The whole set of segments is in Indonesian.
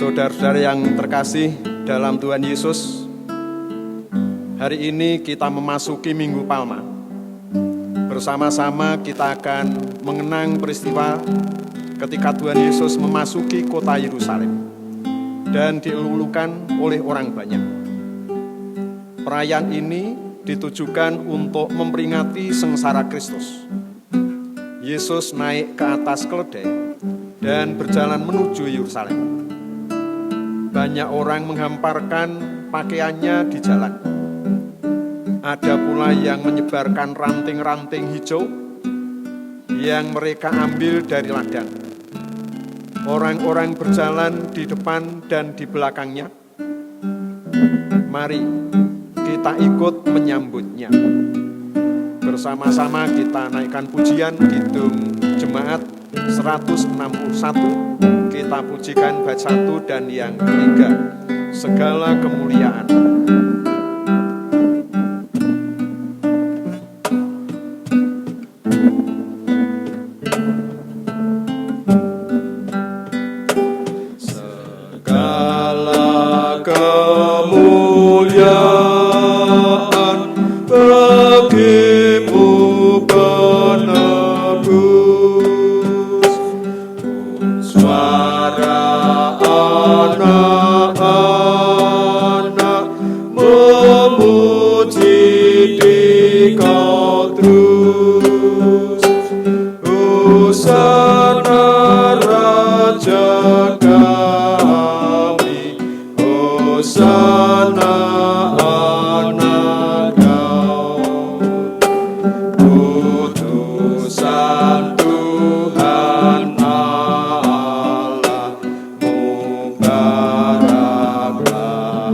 Saudara-saudara yang terkasih dalam Tuhan Yesus, hari ini kita memasuki Minggu Palma. Bersama-sama kita akan mengenang peristiwa ketika Tuhan Yesus memasuki kota Yerusalem dan dilulukan oleh orang banyak. Perayaan ini ditujukan untuk memperingati sengsara Kristus. Yesus naik ke atas keledai dan berjalan menuju Yerusalem. Banyak orang menghamparkan pakaiannya di jalan. Ada pula yang menyebarkan ranting-ranting hijau yang mereka ambil dari ladang. Orang-orang berjalan di depan dan di belakangnya. Mari kita ikut menyambutnya. Bersama-sama kita naikkan pujian Kidung Jemaat 161. Kita pujikan bait 1 dan yang ketiga, segala kemuliaan. Segala kemuliaan bagimu penebus, suara anak-anak memuji Dikau terus. Hosana Raja kami, Hosana anak Daud. Utusan Tuhan Allah, mubaraklah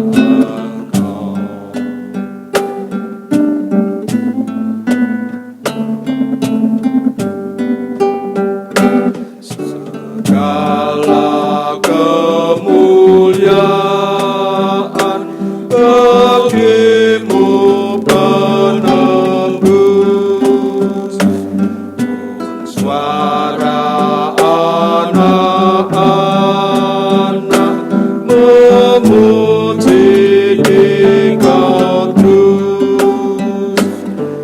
Engkau. Segala kemuliaan bagimu penebus, suara anak-anak memuji Dikau terus.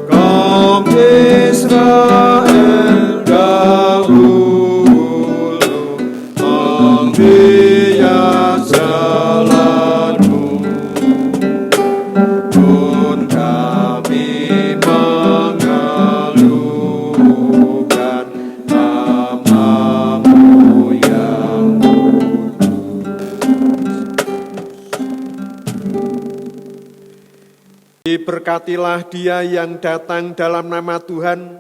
Kaum Israel dahulu menghias jalanmu, pun kami mengeluhkan nama-Mu yang Diberkatilah dia yang datang dalam nama Tuhan,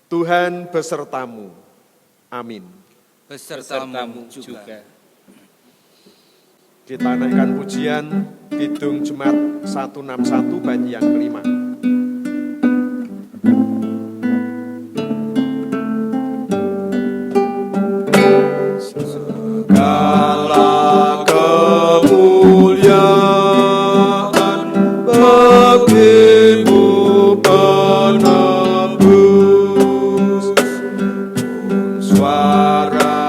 Tuhan besertamu. Amin. Besertamu juga. Kita naikkan pujian Kidung Jemaat 161 bait yang kelima. Segala kemuliaan bagimu penebus, suara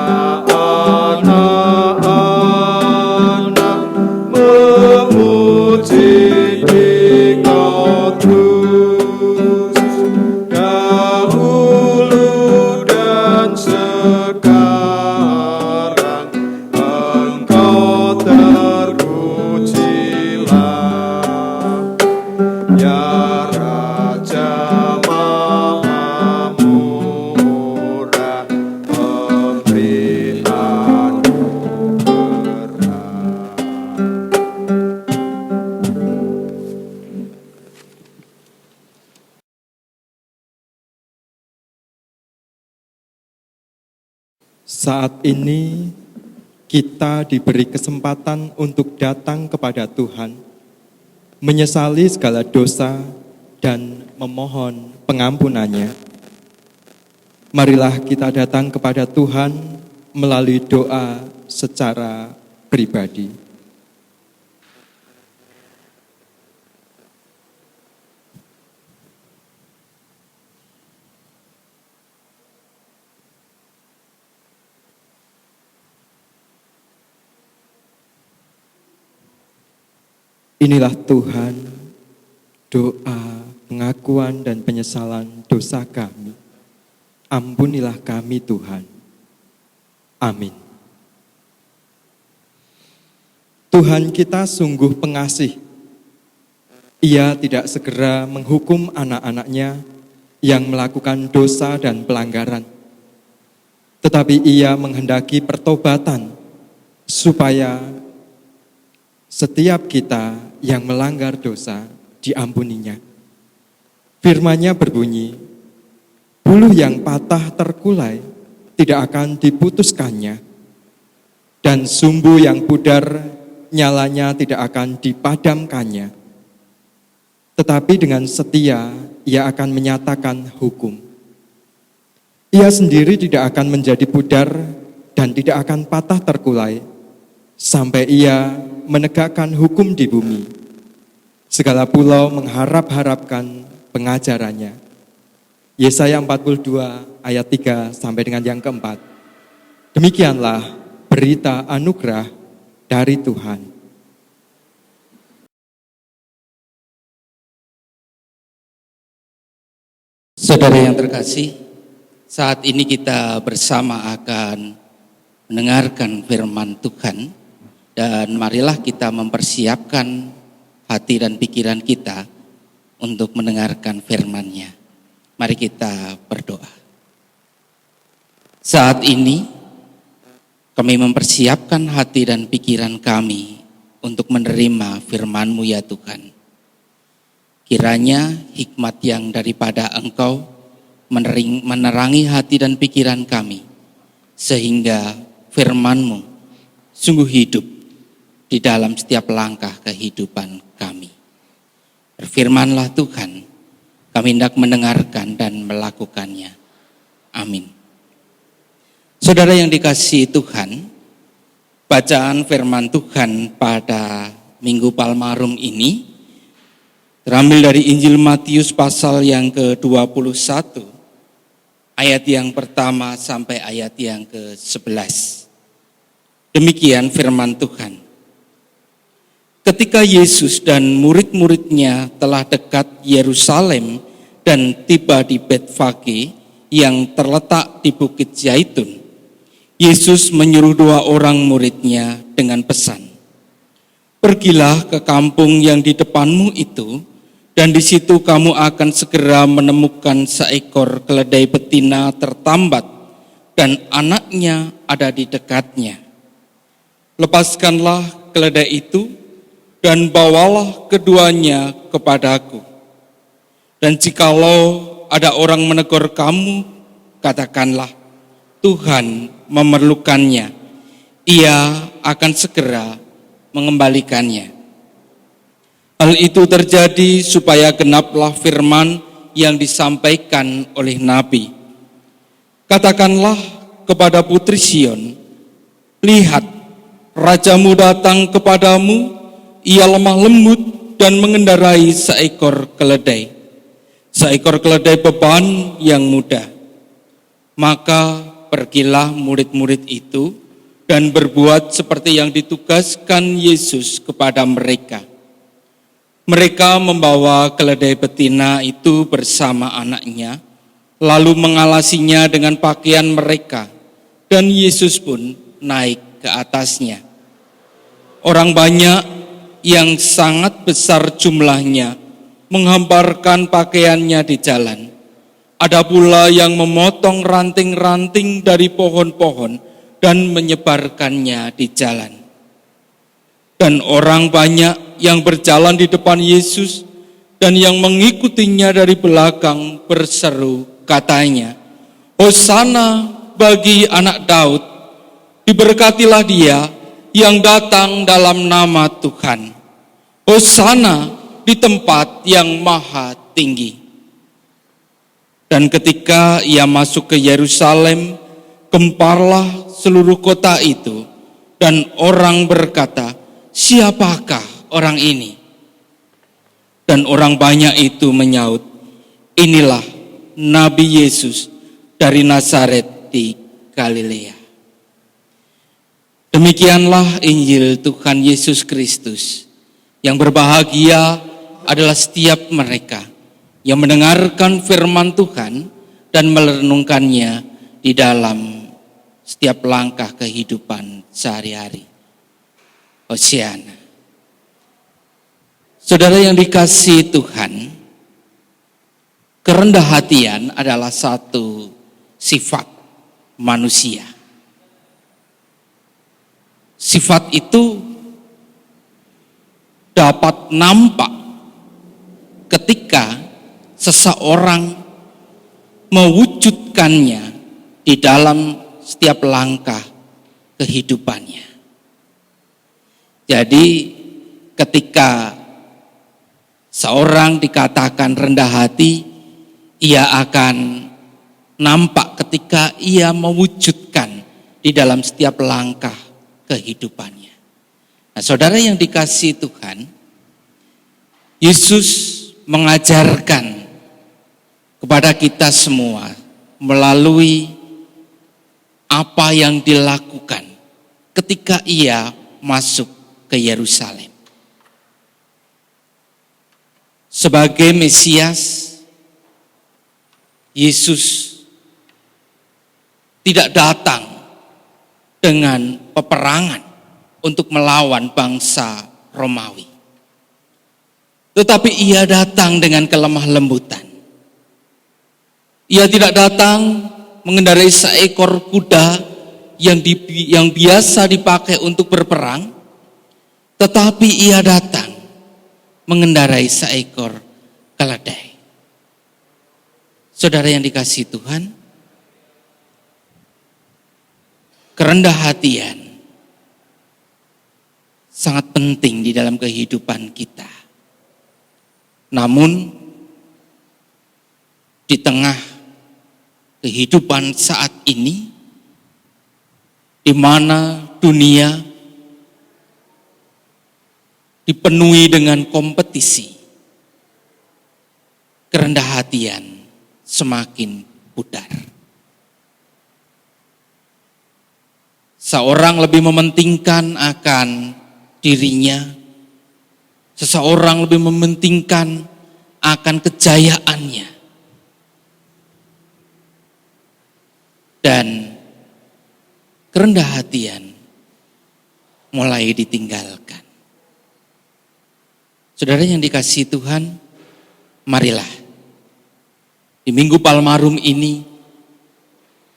anak-anak memuji Dikau terus. Dahulu dan sekarang Engkau terpujilah, ya Raja Maha Murah, pemberi anugerah. Saat ini kita diberi kesempatan untuk datang kepada Tuhan, menyesali segala dosa dan memohon pengampunannya. Marilah kita datang kepada Tuhan melalui doa secara pribadi. Inilah Tuhan, doa, pengakuan dan penyesalan dosa kami. Ampunilah kami Tuhan. Amin. Tuhan kita sungguh pengasih. Ia tidak segera menghukum anak-anaknya yang melakukan dosa dan pelanggaran. Tetapi ia menghendaki pertobatan supaya setiap kita yang melanggar dosa diampuninya. Firman-Nya berbunyi, buluh yang patah terkulai tidak akan diputuskannya, dan sumbu yang pudar nyalanya tidak akan dipadamkannya. Tetapi dengan setia ia akan menyatakan hukum. Ia sendiri tidak akan menjadi pudar dan tidak akan patah terkulai sampai ia menegakkan hukum di bumi. Segala pulau mengharap-harapkan pengajarannya. Yesaya 42 ayat 3 sampai dengan yang keempat. Demikianlah berita anugerah dari Tuhan. Saudara yang terkasih, saat ini kita bersama akan mendengarkan firman Tuhan, dan marilah kita mempersiapkan hati dan pikiran kita untuk mendengarkan firman-Nya. Mari kita berdoa. Saat ini kami mempersiapkan hati dan pikiran kami untuk menerima firman-Mu ya Tuhan. Kiranya hikmat yang daripada Engkau menerangi hati dan pikiran kami, sehingga firman-Mu sungguh hidup di dalam setiap langkah kehidupan kami. Berfirmanlah Tuhan, kami hendak mendengarkan dan melakukannya. Amin. Saudara yang dikasihi Tuhan, bacaan firman Tuhan pada Minggu Palmarum ini terambil dari Injil Matius pasal yang ke-21, ayat yang pertama sampai ayat yang ke-11. Demikian firman Tuhan. Ketika Yesus dan murid-muridnya telah dekat Yerusalem dan tiba di Betfage yang terletak di Bukit Zaitun, Yesus menyuruh 2 orang muridnya dengan pesan, pergilah ke kampung yang di depanmu itu, dan di situ kamu akan segera menemukan seekor keledai betina tertambat dan anaknya ada di dekatnya. Lepaskanlah keledai itu dan bawalah keduanya kepadaku. Dan jikalau ada orang menegur kamu, katakanlah, Tuhan memerlukannya. Ia akan segera mengembalikannya. Hal itu terjadi supaya genaplah firman yang disampaikan oleh Nabi. Katakanlah kepada putri Sion, lihat, rajamu datang kepadamu, ia lemah lembut dan mengendarai seekor keledai beban yang mudah. Maka pergilah murid-murid itu dan berbuat seperti yang ditugaskan Yesus kepada mereka. Mereka membawa keledai betina itu bersama anaknya, lalu mengalasinya dengan pakaian mereka, dan Yesus pun naik ke atasnya. Orang banyak yang sangat besar jumlahnya menghamparkan pakaiannya di jalan. Ada pula yang memotong ranting-ranting dari pohon-pohon dan menyebarkannya di jalan. Dan orang banyak yang berjalan di depan Yesus dan yang mengikutinya dari belakang berseru, katanya, Hosana bagi anak Daud, diberkatilah dia yang datang dalam nama Tuhan. Hosana di tempat yang maha tinggi. Dan ketika ia masuk ke Yerusalem, gemparlah seluruh kota itu, dan orang berkata, siapakah orang ini? Dan orang banyak itu menyaut, inilah Nabi Yesus dari Nazaret di Galilea. Demikianlah Injil Tuhan Yesus Kristus. Yang berbahagia adalah setiap mereka yang mendengarkan firman Tuhan dan merenungkannya di dalam setiap langkah kehidupan sehari-hari. Hosiana. Saudara yang dikasihi Tuhan, kerendah hatian adalah satu sifat manusia. Sifat itu dapat nampak ketika seseorang mewujudkannya di dalam setiap langkah kehidupannya. Jadi ketika seorang dikatakan rendah hati, ia akan nampak ketika ia mewujudkan di dalam setiap langkah kehidupannya. Nah, saudara yang dikasihi Tuhan, Yesus mengajarkan kepada kita semua melalui apa yang dilakukan ketika ia masuk ke Yerusalem. Sebagai Mesias, Yesus tidak datang dengan peperangan untuk melawan bangsa Romawi. Tetapi ia datang dengan kelemah lembutan. Ia tidak datang mengendarai seekor kuda yang biasa dipakai untuk berperang, tetapi ia datang mengendarai seekor keledai. Saudara yang dikasihi Tuhan, kerendah hatian sangat penting di dalam kehidupan kita. Namun di tengah kehidupan saat ini, di mana dunia dipenuhi dengan kompetisi, kerendah hatian semakin pudar. Seorang lebih mementingkan akan dirinya, seseorang lebih mementingkan akan kejayaannya, dan kerendah hatian mulai ditinggalkan. Saudara yang dikasihi Tuhan, marilah di Minggu Palmarum ini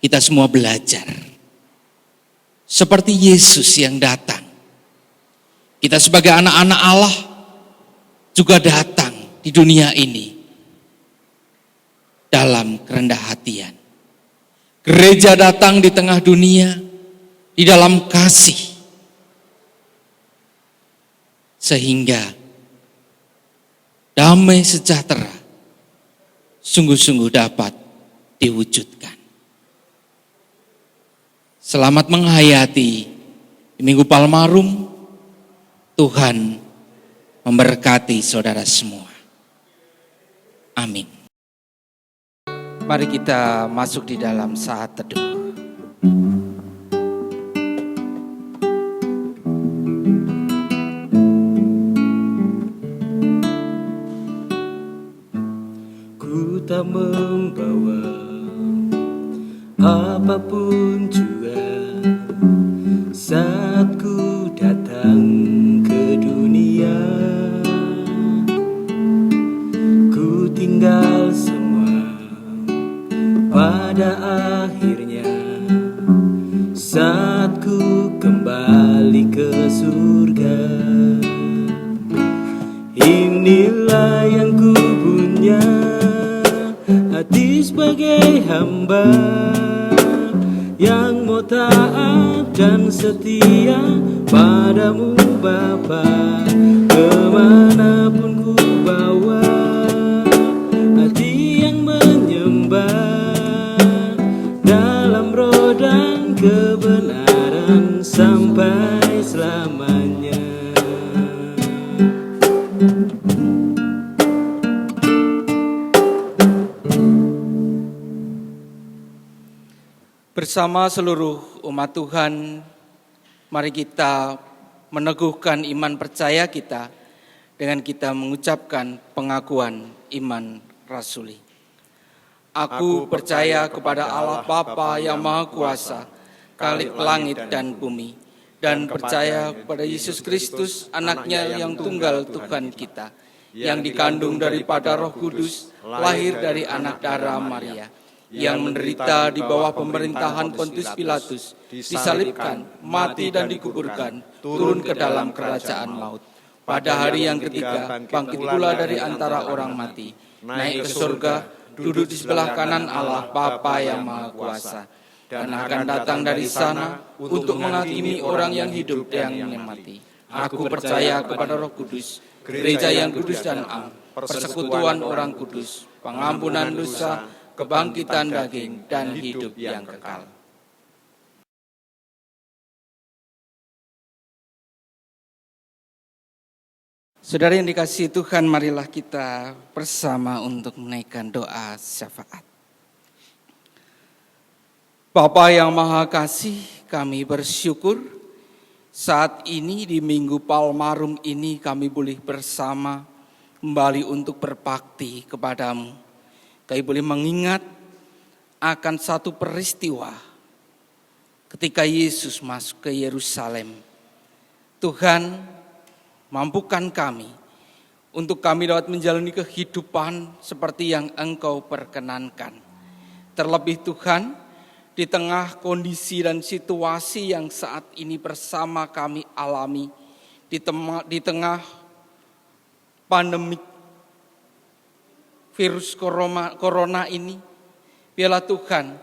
kita semua belajar seperti Yesus yang datang. Kita sebagai anak-anak Allah juga datang di dunia ini dalam kerendah hatian. Gereja datang di tengah dunia di dalam kasih, sehingga damai sejahtera sungguh-sungguh dapat diwujudkan. Selamat menghayati di Minggu Palmarum. Tuhan memberkati saudara semua. Amin. Mari kita masuk di dalam saat teduh. Ku tak membawa apapun juga saat ku datang ke dunia. Ku tinggal semua pada akhirnya saat ku kembali ke surga. Inilah yang ku punya, hati sebagai hamba yang mau taat dan setia padamu Bapa. Kemanapun ku bawa hati yang menyembah dalam roh dan kebenaran sampai selamanya. Bersama seluruh umat Tuhan, mari kita meneguhkan iman percaya kita dengan kita mengucapkan pengakuan iman rasuli. Aku percaya kepada Allah Bapa yang Maha Kuasa, Khalik langit dan bumi, dan percaya kepada Yesus Kristus, anaknya yang tunggal Tuhan kita, yang dikandung daripada Roh Kudus, lahir dari anak darah Maria, yang menderita di bawah pemerintahan Pontius Pilatus, disalibkan, mati dan dikuburkan, turun ke dalam kerajaan maut. Pada hari yang ketiga, bangkit pula dari antara orang mati, naik ke surga, duduk di sebelah kanan Allah Bapa yang Maha Kuasa, dan akan datang dari sana untuk menghakimi orang yang hidup dan yang mati. Aku percaya kepada Roh Kudus, gereja yang kudus dan am, persekutuan orang kudus, pengampunan dosa, kebangkitan daging, dan hidup yang kekal. Saudara yang dikasihi Tuhan, marilah kita bersama untuk menaikkan doa syafaat. Bapa yang Maha Kasih, kami bersyukur saat ini di Minggu Palmarum ini kami boleh bersama kembali untuk berbakti kepadamu. Kami boleh mengingat akan satu peristiwa ketika Yesus masuk ke Yerusalem. Tuhan, mampukan kami untuk kami dapat menjalani kehidupan seperti yang Engkau perkenankan. Terlebih Tuhan, di tengah kondisi dan situasi yang saat ini bersama kami alami, di tengah pandemi virus corona ini, biarlah Tuhan,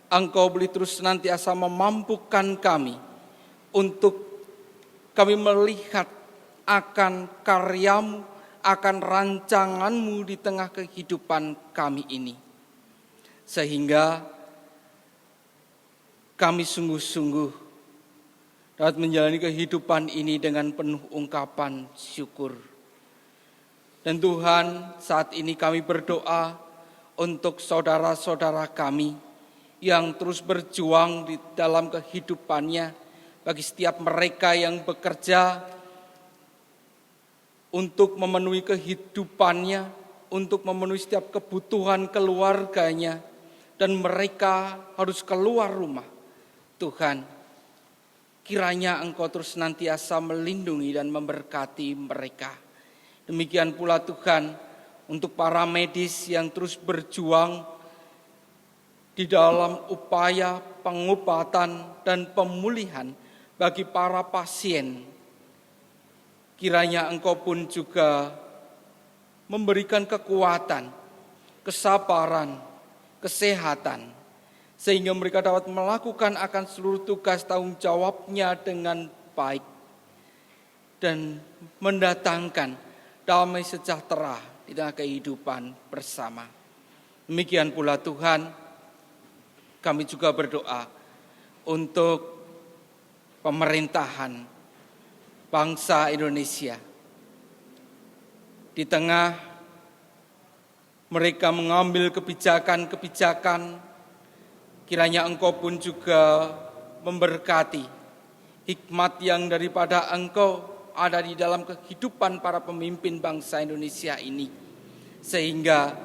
Engkau boleh terus senantiasa memampukan kami untuk kami melihat akan karyamu, akan rancanganmu di tengah kehidupan kami ini. Sehingga kami sungguh-sungguh dapat menjalani kehidupan ini dengan penuh ungkapan syukur. Dan Tuhan, saat ini kami berdoa untuk saudara-saudara kami yang terus berjuang di dalam kehidupannya, bagi setiap mereka yang bekerja untuk memenuhi kehidupannya, untuk memenuhi setiap kebutuhan keluarganya, dan mereka harus keluar rumah. Tuhan, kiranya Engkau terus senantiasa melindungi dan memberkati mereka. Demikian pula Tuhan, untuk para medis yang terus berjuang di dalam upaya pengobatan dan pemulihan bagi para pasien. Kiranya Engkau pun juga memberikan kekuatan, kesabaran, kesehatan, sehingga mereka dapat melakukan akan seluruh tugas tanggung jawabnya dengan baik dan mendatangkan damai sejahtera di tengah kehidupan bersama. Demikian pula Tuhan, kami juga berdoa untuk pemerintahan bangsa Indonesia. Di tengah mereka mengambil kebijakan-kebijakan, kiranya Engkau pun juga memberkati hikmat yang daripada Engkau ada di dalam kehidupan para pemimpin bangsa Indonesia ini. Sehingga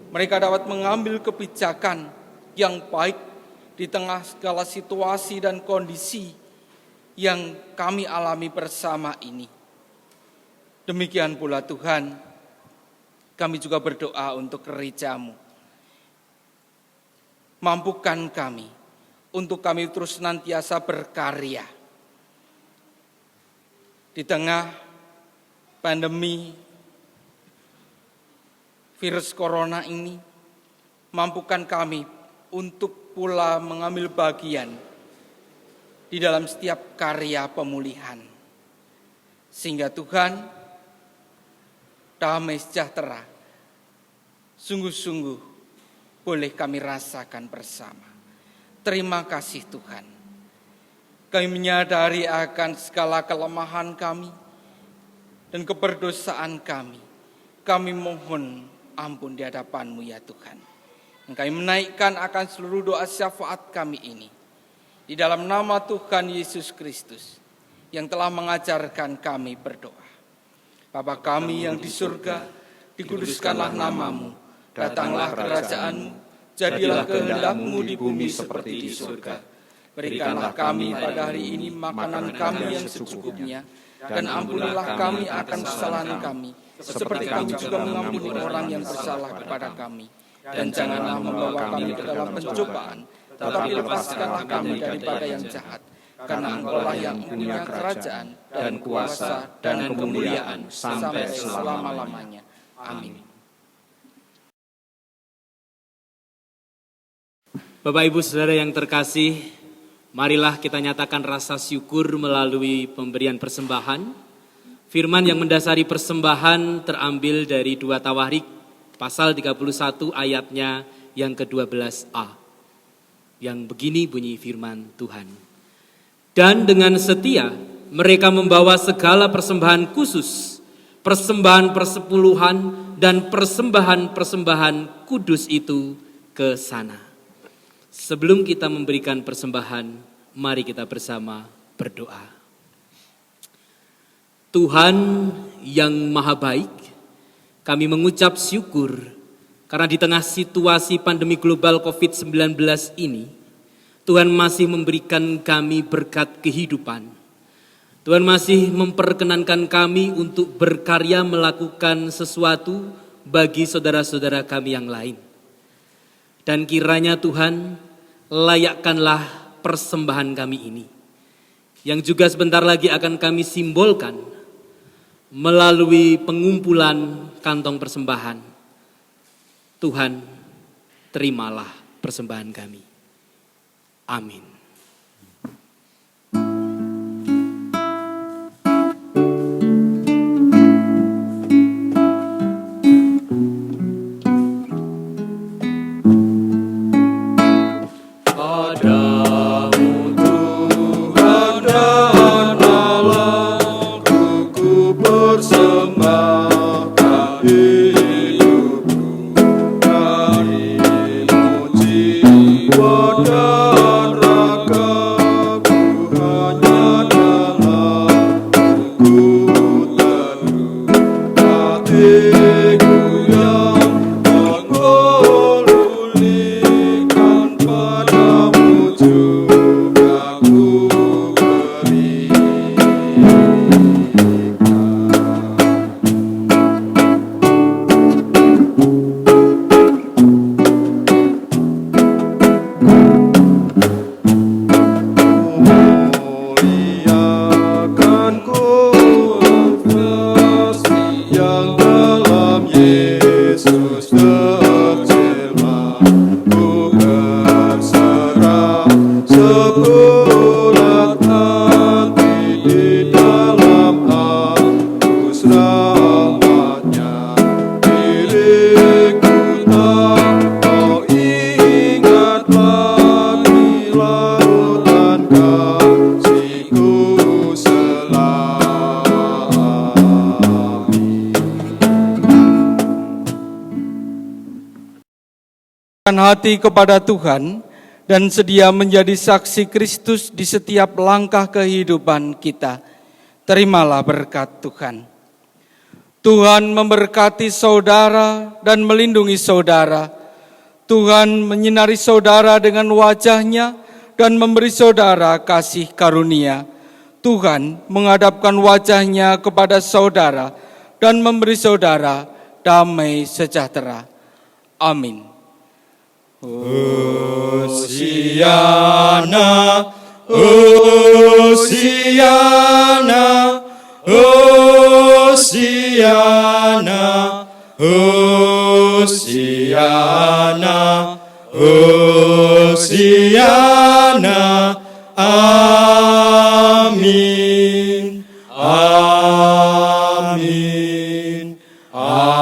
mereka dapat mengambil kebijakan yang baik di tengah segala situasi dan kondisi yang kami alami bersama ini. Demikian pula Tuhan, kami juga berdoa untuk gereja-Mu. Mampukan kami untuk kami terus senantiasa berkarya di tengah pandemi virus corona ini. Mampukan kami untuk pula mengambil bagian di dalam setiap karya pemulihan. Sehingga Tuhan, damai sejahtera sungguh-sungguh boleh kami rasakan bersama. Terima kasih Tuhan. Kami menyadari akan segala kelemahan kami dan keberdosaan kami. Kami mohon ampun di hadapan-Mu ya Tuhan. Dan kami menaikkan akan seluruh doa syafaat kami ini di dalam nama Tuhan Yesus Kristus yang telah mengajarkan kami berdoa. Bapa kami yang di surga, dikuduskanlah namamu, datanglah kerajaan-Mu, jadilah kehendak-Mu di bumi seperti di surga. Berikanlah kami pada hari ini makanan kami yang secukupnya, dan ampunilah kami akan kesalahan kami, seperti kami juga mengampuni orang yang bersalah kepada kami. Dan janganlah membawa kami ke dalam pencobaan, tetapi lepaskanlah kami daripada yang jahat. Karena Engkau-lah yang punya kerajaan dan kuasa dan kemuliaan sampai selama-lamanya. Amin. Bapak Ibu Saudara yang terkasih, marilah kita nyatakan rasa syukur melalui pemberian persembahan. Firman yang mendasari persembahan terambil dari 2 Tawarik pasal 31 ayatnya yang ke-12a. Yang begini bunyi firman Tuhan. Dan dengan setia mereka membawa segala persembahan khusus, persembahan persepuluhan dan persembahan-persembahan kudus itu ke sana. Sebelum kita memberikan persembahan, mari kita bersama berdoa. Tuhan yang maha baik, kami mengucap syukur karena di tengah situasi pandemi global COVID-19 ini, Tuhan masih memberikan kami berkat kehidupan. Tuhan masih memperkenankan kami untuk berkarya melakukan sesuatu bagi saudara-saudara kami yang lain. Dan kiranya Tuhan, layakkanlah persembahan kami ini, yang juga sebentar lagi akan kami simbolkan melalui pengumpulan kantong persembahan. Tuhan, terimalah persembahan kami. Amin. Hati kepada Tuhan dan sedia menjadi saksi Kristus di setiap langkah kehidupan kita. Terimalah berkat Tuhan. Tuhan memberkati saudara dan melindungi saudara. Tuhan menyinari saudara dengan wajah-Nya dan memberi saudara kasih karunia. Tuhan menghadapkan wajah-Nya kepada saudara dan memberi saudara damai sejahtera. Amin. Hosiana, Hosiana, Hosiana, Hosiana, Hosiana, amin, amin, amin.